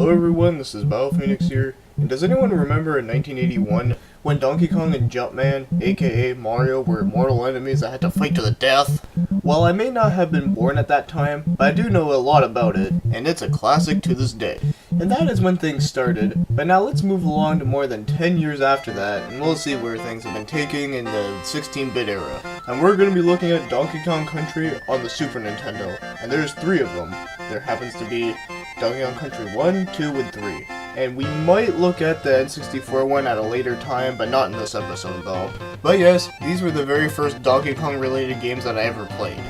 Hello everyone, this is BioPhoenix here, and does anyone remember in 1981 when Donkey Kong and Jumpman, aka Mario, were mortal enemies that had to fight to the death? Well, I may not have been born at that time, but I do know a lot about it, and it's a classic to this day. And that is when things started, but now let's move along to more than 10 years after that, and we'll see where things have been taking in the 16-bit era. And we're going to be looking at Donkey Kong Country on the Super Nintendo, and there's 3 of them. There happens to be Donkey Kong Country 1, 2, and 3. And we might look at the N64 one at a later time, but not in this episode though. But yes, these were the very first Donkey Kong related games that I ever played.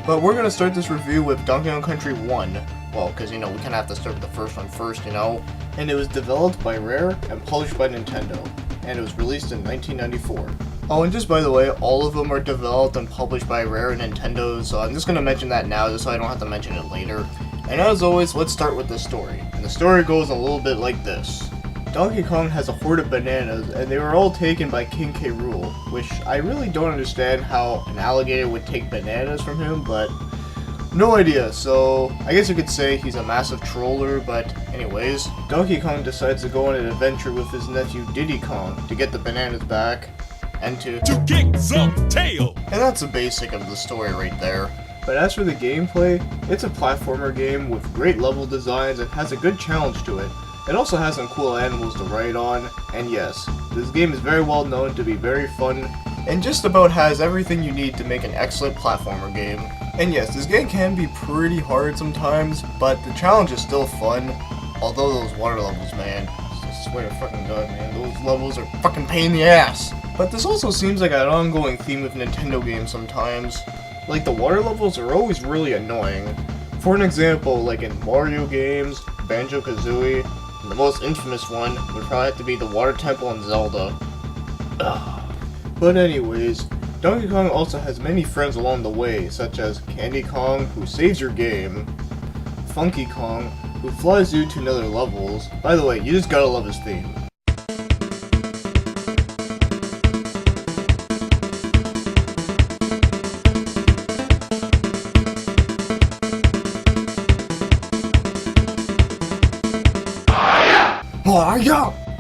But we're going to start this review with Donkey Kong Country 1. Well, because, we kind of have to start with the first one first, And it was developed by Rare and published by Nintendo. And it was released in 1994. Oh, and just by the way, all of them are developed and published by Rare and Nintendo, so I'm just going to mention that now just so I don't have to mention it later. And as always, let's start with the story. And the story goes a little bit like this. Donkey Kong has a horde of bananas, and they were all taken by King K. Rool, which I really don't understand how an alligator would take bananas from him, but no idea. So I guess you could say he's a massive troller, but anyways, Donkey Kong decides to go on an adventure with his nephew Diddy Kong to get the bananas back and to kick some tail. And that's the basic of the story right there. But as for the gameplay, it's a platformer game with great level designs and has a good challenge to it. It also has some cool animals to ride on, and yes, this game is very well known to be very fun, and just about has everything you need to make an excellent platformer game. And yes, this game can be pretty hard sometimes, but the challenge is still fun, although those water levels, man, I swear to fucking god, man, those levels are fucking pain in the ass. But this also seems like an ongoing theme with Nintendo games sometimes. Like, the water levels are always really annoying. For an example, like in Mario games, Banjo-Kazooie, and the most infamous one would probably have to be the Water Temple in Zelda. Ugh. But anyways, Donkey Kong also has many friends along the way, such as Candy Kong, who saves your game, Funky Kong, who flies you to another levels. By the way, you just gotta love his theme.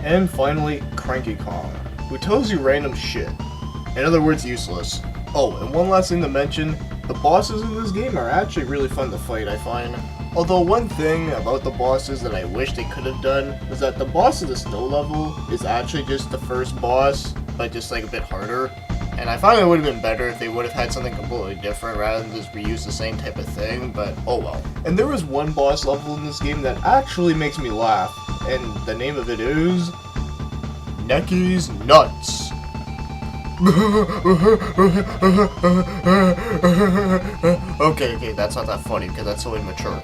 And finally, Cranky Kong, who tells you random shit. In other words, useless. Oh, and one last thing to mention, the bosses in this game are actually really fun to fight, I find. Although one thing about the bosses that I wish they could have done was that the boss of the snow level is actually just the first boss, but just like a bit harder. And I thought it would have been better if they would have had something completely different rather than just reuse the same type of thing, but oh well. And there was one boss level in this game that actually makes me laugh, and the name of it is Necky's Nuts. Okay, that's not that funny because that's so immature.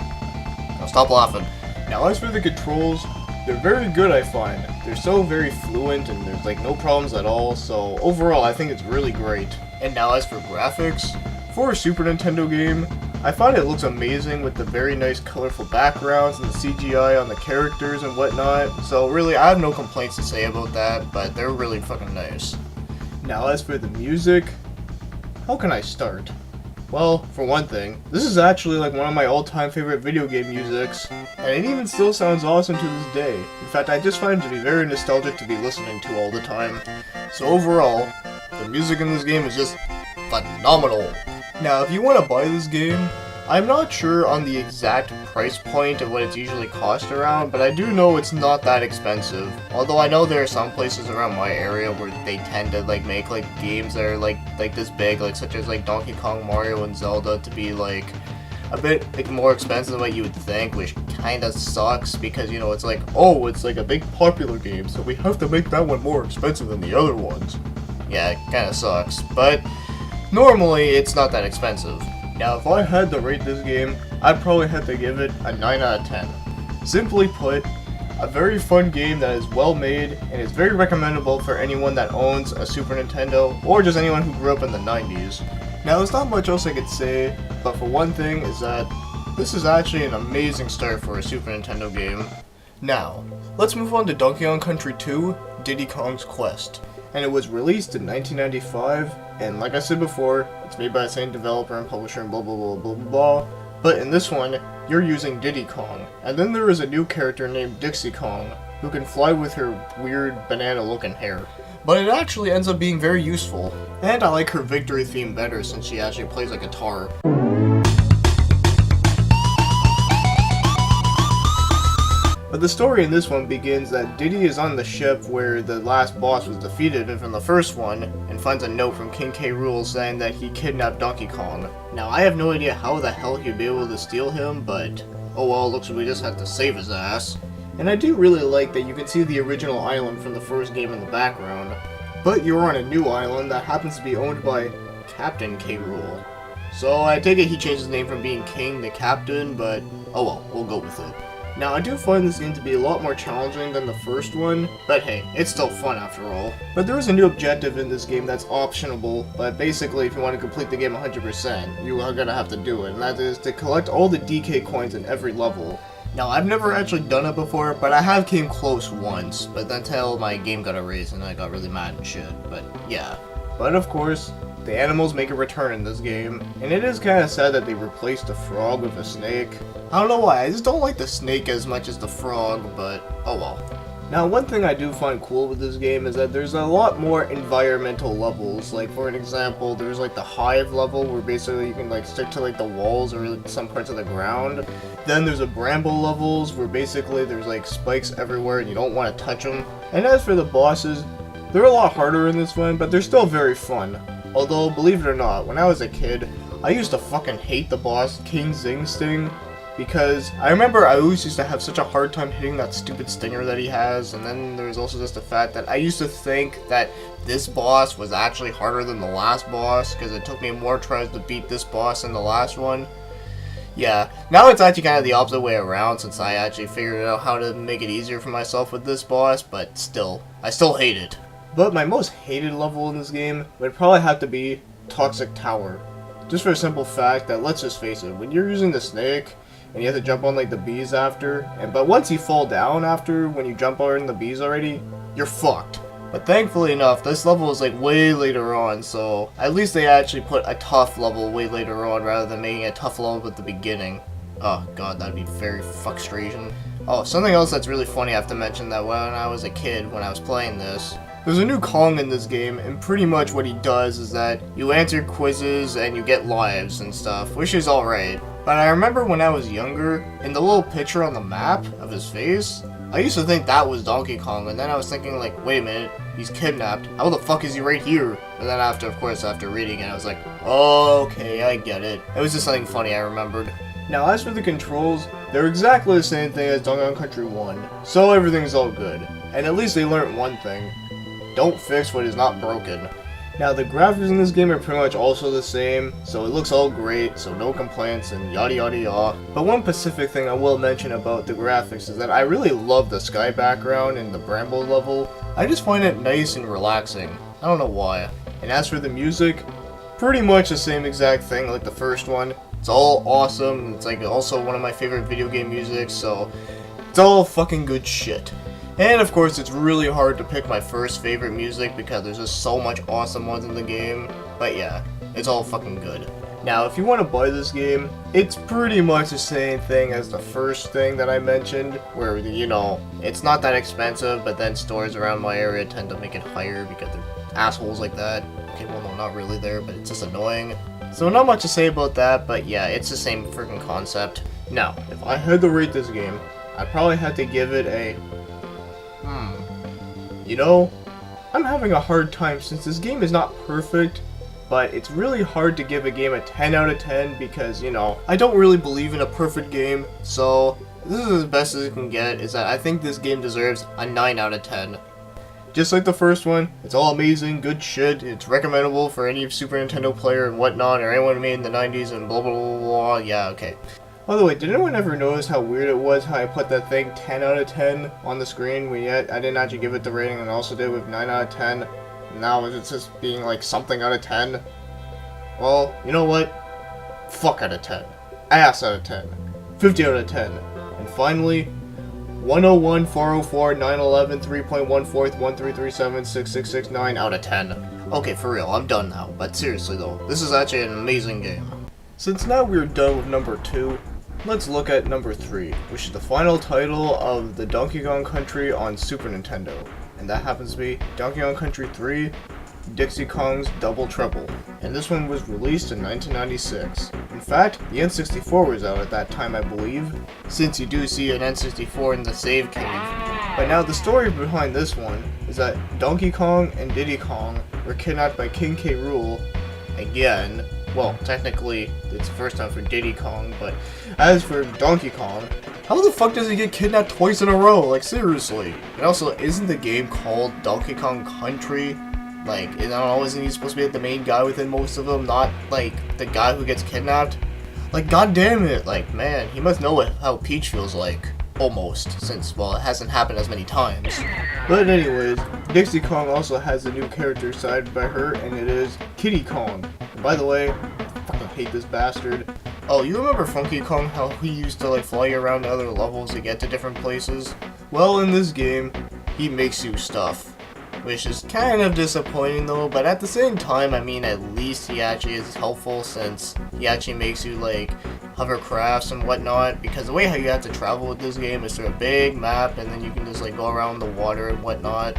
Now stop laughing. Now as for the controls, they're very good, I find. They're so very fluent and there's like no problems at all, so overall I think it's really great. And now as for graphics, for a Super Nintendo game, I find it looks amazing with the very nice colorful backgrounds and the CGI on the characters and whatnot, so really I have no complaints to say about that, but they're really fucking nice. Now as for the music, how can I start? Well, for one thing, this is actually like one of my all-time favorite video game musics, and it even still sounds awesome to this day. In fact, I just find it to be very nostalgic to be listening to all the time. So overall, the music in this game is just phenomenal. Now, if you want to buy this game, I'm not sure on the exact price point of what it's usually cost around, but I do know it's not that expensive. Although I know there are some places around my area where they tend to make games that are like this big, such as Donkey Kong, Mario, and Zelda to be a bit more expensive than what you would think, which kinda sucks because it's it's a big popular game, so we have to make that one more expensive than the other ones. Yeah, it kinda sucks, but normally it's not that expensive. Now, if I had to rate this game, I'd probably have to give it a 9 out of 10. Simply put, a very fun game that is well made and is very recommendable for anyone that owns a Super Nintendo or just anyone who grew up in the 90s. Now, there's not much else I could say, but for one thing is that this is actually an amazing start for a Super Nintendo game. Now, let's move on to Donkey Kong Country 2, Diddy Kong's Quest. And it was released in 1995, and like I said before, it's made by the same developer and publisher and blah blah blah blah blah blah. But in this one, you're using Diddy Kong. And then there is a new character named Dixie Kong, who can fly with her weird banana-looking hair. But it actually ends up being very useful. And I like her victory theme better since she actually plays a guitar. But the story in this one begins that Diddy is on the ship where the last boss was defeated from the first one, and finds a note from King K. Rool saying that he kidnapped Donkey Kong. Now I have no idea how the hell he'd be able to steal him, but oh well, looks like we just have to save his ass. And I do really like that you can see the original island from the first game in the background, but you're on a new island that happens to be owned by Captain K. Rool. So I take it he changed his name from being King to Captain, but oh well, we'll go with it. Now, I do find this game to be a lot more challenging than the first one, but hey, it's still fun after all. But there is a new objective in this game that's optionable, but basically if you want to complete the game 100%, you are gonna have to do it, and that is to collect all the DK coins in every level. Now, I've never actually done it before, but I have came close once, but until my game got erased and I got really mad and shit, but yeah. But of course, the animals make a return in this game, and it is kind of sad that they replaced the frog with a snake. I don't know why, I just don't like the snake as much as the frog, but oh well. Now, one thing I do find cool with this game is that there's a lot more environmental levels. Like, for an example, there's like the hive level where basically you can like stick to like the walls or some parts of the ground. Then there's a bramble levels where basically there's like spikes everywhere and you don't want to touch them. And as for the bosses, they're a lot harder in this one, but they're still very fun. Although, believe it or not, when I was a kid, I used to fucking hate the boss, King Zing Sting, because I remember I always used to have such a hard time hitting that stupid stinger that he has, and then there's also just the fact that I used to think that this boss was actually harder than the last boss, because it took me more tries to beat this boss than the last one. Yeah, now it's actually kind of the opposite way around, since I actually figured out how to make it easier for myself with this boss, but still, I still hate it. But my most hated level in this game would probably have to be Toxic Tower. Just for a simple fact that, let's just face it, when you're using the snake, and you have to jump on like the bees after, but once you fall down after, when you jump on the bees already, you're fucked. But thankfully enough, this level is like way later on, so at least they actually put a tough level way later on rather than making a tough level at the beginning. Oh god, that'd be very frustration. Oh, something else that's really funny I have to mention, that when I was a kid, when I was playing this, there's a new Kong in this game, and pretty much what he does is that you answer quizzes and you get lives and stuff, which is alright. But I remember when I was younger, in the little picture on the map of his face, I used to think that was Donkey Kong, and then I was thinking like, wait a minute, he's kidnapped, how the fuck is he right here? And then after reading it, I was like, oh, okay, I get it. It was just something funny I remembered. Now, as for the controls, they're exactly the same thing as Donkey Kong Country 1, so everything's all good. And at least they learned one thing: don't fix what is not broken. Now, the graphics in this game are pretty much also the same, so it looks all great, so no complaints and yada yada yada. But one specific thing I will mention about the graphics is that I really love the sky background in the Bramble level. I just find it nice and relaxing. I don't know why. And as for the music, pretty much the same exact thing like the first one. It's all awesome, it's like also one of my favorite video game music, so it's all fucking good shit. And of course, it's really hard to pick my first favorite music because there's just so much awesome ones in the game. But yeah, it's all fucking good. Now, if you want to buy this game, it's pretty much the same thing as the first thing that I mentioned, where, you know, it's not that expensive, but then stores around my area tend to make it higher because they're assholes like that. Okay, well, no, not really there, but it's just annoying. So not much to say about that, but yeah, it's the same freaking concept. Now, if I had to rate this game, I'd probably have to give it a... You know, I'm having a hard time since this game is not perfect, but it's really hard to give a game a 10 out of 10 because, you know, I don't really believe in a perfect game, so this is as best as it can get, is that I think this game deserves a 9 out of 10. Just like the first one, it's all amazing, good shit, it's recommendable for any Super Nintendo player and whatnot, or anyone made in the 90s and blah blah blah blah, yeah, okay. By the way, did anyone ever notice how weird it was how I put that thing 10 out of 10 on the screen when yet I didn't actually give it the rating and also did with 9 out of 10? Now it's just being like something out of 10. Well, you know what? Fuck out of 10. Ass out of 10. 50 out of 10. And finally, 101, 404, 911, 3.14, 1337, 6669 out of 10. Okay, for real, I'm done now. But seriously though, this is actually an amazing game. Since now we're done with number 2, Let's look at number 3, which is the final title of the Donkey Kong Country on Super Nintendo. And that happens to be Donkey Kong Country 3, Dixie Kong's Double Trouble. And this one was released in 1996. In fact, the N64 was out at that time, I believe, since you do see an N64 in the save cave. But now the story behind this one is that Donkey Kong and Diddy Kong were kidnapped by King K. Rool again. Well, technically, it's the first time for Diddy Kong, but as for Donkey Kong, how the fuck does he get kidnapped twice in a row? Like, seriously. And also, isn't the game called Donkey Kong Country? Like, isn't he supposed to be the main guy within most of them, not, like, the guy who gets kidnapped? Like, god damn it, like, man, he must know how Peach feels like. Almost, since, well, it hasn't happened as many times. But anyways, Dixie Kong also has a new character side by her, and it is Kiddy Kong. And by the way, I fucking hate this bastard. Oh, you remember Funky Kong, how he used to, like, fly you around to other levels to get to different places? Well, in this game, he makes you stuff. Which is kind of disappointing though, but at the same time, I mean, at least he actually is helpful since he actually makes you, like, hovercrafts and whatnot, because the way how you have to travel with this game is through a big map, and then you can just, like, go around the water and whatnot.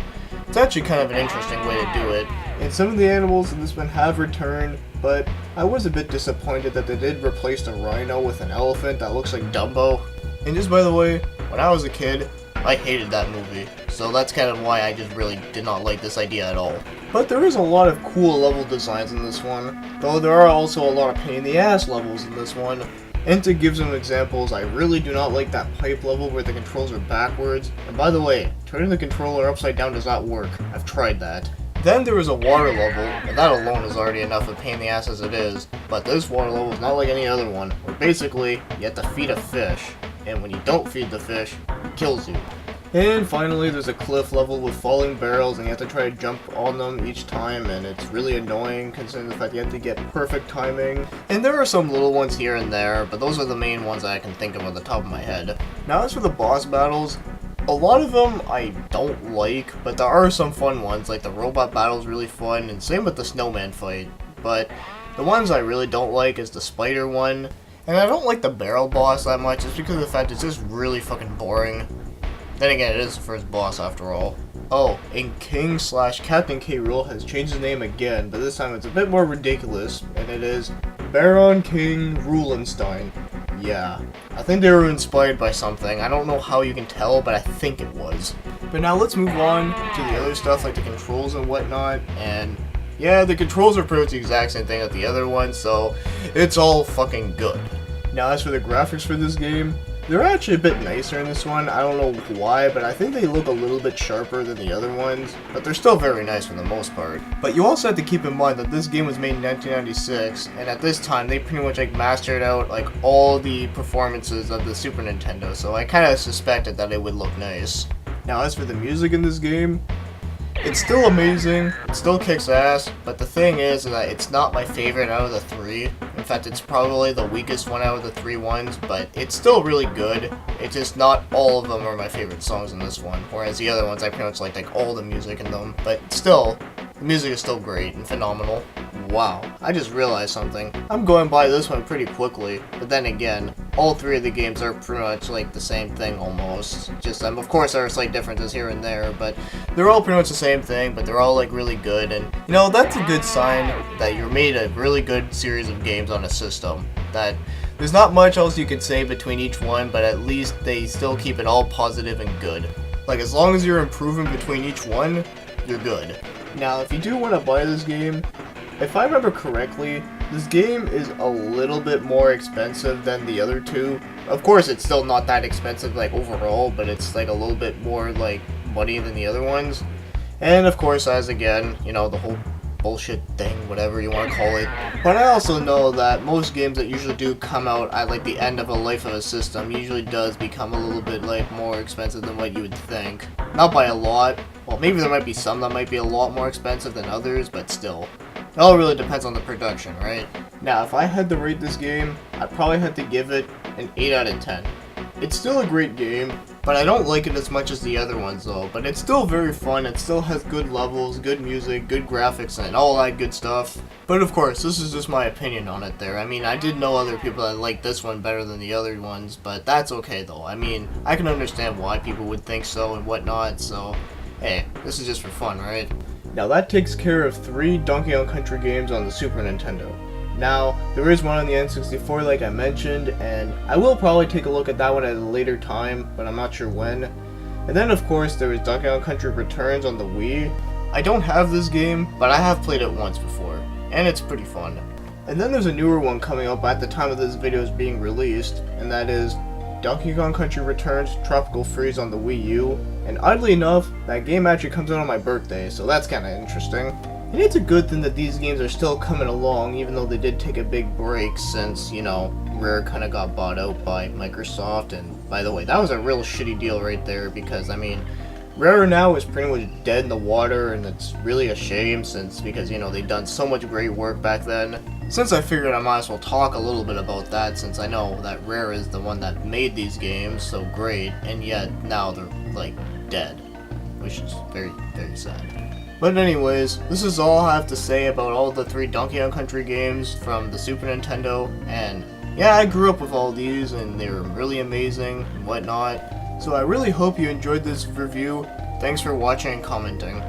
It's actually kind of an interesting way to do it. And some of the animals in this one have returned, but I was a bit disappointed that they did replace the rhino with an elephant that looks like Dumbo. And just by the way, when I was a kid, I hated that movie, so that's kind of why I just really did not like this idea at all. But there is a lot of cool level designs in this one, though there are also a lot of pain in the ass levels in this one. And to give some examples, I really do not like that pipe level where the controls are backwards. And by the way, turning the controller upside down does not work. I've tried that. Then there is a water level, and that alone is already enough of a pain in the ass as it is. But this water level is not like any other one, where basically, you have to feed a fish. And when you don't feed the fish, it kills you. And finally, there's a cliff level with falling barrels, and you have to try to jump on them each time, and it's really annoying considering the fact you have to get perfect timing. And there are some little ones here and there, but those are the main ones that I can think of on the top of my head. Now as for the boss battles, a lot of them I don't like, but there are some fun ones, like the robot battle is really fun, and same with the snowman fight. But the ones I really don't like is the spider one. And I don't like the barrel boss that much, just because of the fact it's just really fucking boring. Then again, it is the first boss after all. Oh, and King/Captain K. Rool has changed his name again, but this time it's a bit more ridiculous, and it is Baron King Roolenstein. Yeah, I think they were inspired by something. I don't know how you can tell, but I think it was. But now let's move on to the other stuff like the controls and whatnot, and yeah, the controls are pretty much the exact same thing as the other one, so it's all fucking good. Now as for the graphics for this game, they're actually a bit nicer in this one. I don't know why, but I think they look a little bit sharper than the other ones, but they're still very nice for the most part. But you also have to keep in mind that this game was made in 1996, and at this time they pretty much like mastered out like all the performances of the Super Nintendo, so I kind of suspected that it would look nice. Now as for the music in this game, it's still amazing, it still kicks ass, but the thing is that it's not my favorite out of the 3. In fact, it's probably the weakest one out of the 3 ones, but it's still really good. It's just not all of them are my favorite songs in this one, whereas the other ones I pretty much like all the music in them. But still, the music is still great and phenomenal. Wow, I just realized something. I'm going by this one pretty quickly, but then again, all 3 of the games are pretty much like the same thing almost. Just, of course there are slight differences here and there, but they're all pretty much the same thing, but they're all like really good, and you know, that's a good sign that you're made a really good series of games on a system. That there's not much else you could say between each one, but at least they still keep it all positive and good. Like, as long as you're improving between each one, you're good. Now, if you do want to buy this game, if I remember correctly, this game is a little bit more expensive than the other 2. Of course, it's still not that expensive, like, overall, but it's, like, a little bit more, like, money than the other ones. And, of course, as, again, you know, the whole bullshit thing, whatever you want to call it. But I also know that most games that usually do come out at, like, the end of a life of a system usually does become a little bit, like, more expensive than what you would think. Not by a lot. Well, maybe there might be some that might be a lot more expensive than others, but still. It all really depends on the production, right? Now, if I had to rate this game, I'd probably have to give it an 8 out of 10. It's still a great game, But I don't like it as much as the other ones though, but it's still very fun. It still has good levels, good music, good graphics, and all that good stuff. But of course, this is just my opinion on it there. I mean, I did know other people that like this one better than the other ones, but that's okay though. I mean, I can understand why people would think so and whatnot, so hey, this is just for fun, right? Now that takes care of 3 Donkey Kong Country games on the Super Nintendo. Now, there is one on the N64 like I mentioned, and I will probably take a look at that one at a later time, but I'm not sure when. And then of course there is Donkey Kong Country Returns on the Wii. I don't have this game, but I have played it once before, and it's pretty fun. And then there's a newer one coming up at the time of this video is being released, and that is Donkey Kong Country Returns Tropical Freeze on the Wii U. And oddly enough, that game actually comes out on my birthday, so that's kinda interesting. And it's a good thing that these games are still coming along, even though they did take a big break since, you know, Rare kind of got bought out by Microsoft. And by the way, that was a real shitty deal right there, because I mean, Rare now is pretty much dead in the water, and it's really a shame because, you know, they've done so much great work back then. Since I figured I might as well talk a little bit about that, since I know that Rare is the one that made these games so great, and yet now they're, like, dead, which is very, very sad. But anyways, this is all I have to say about all the 3 Donkey Kong Country games from the Super Nintendo, and yeah, I grew up with all these, and they were really amazing and whatnot, so I really hope you enjoyed this review. Thanks for watching and commenting.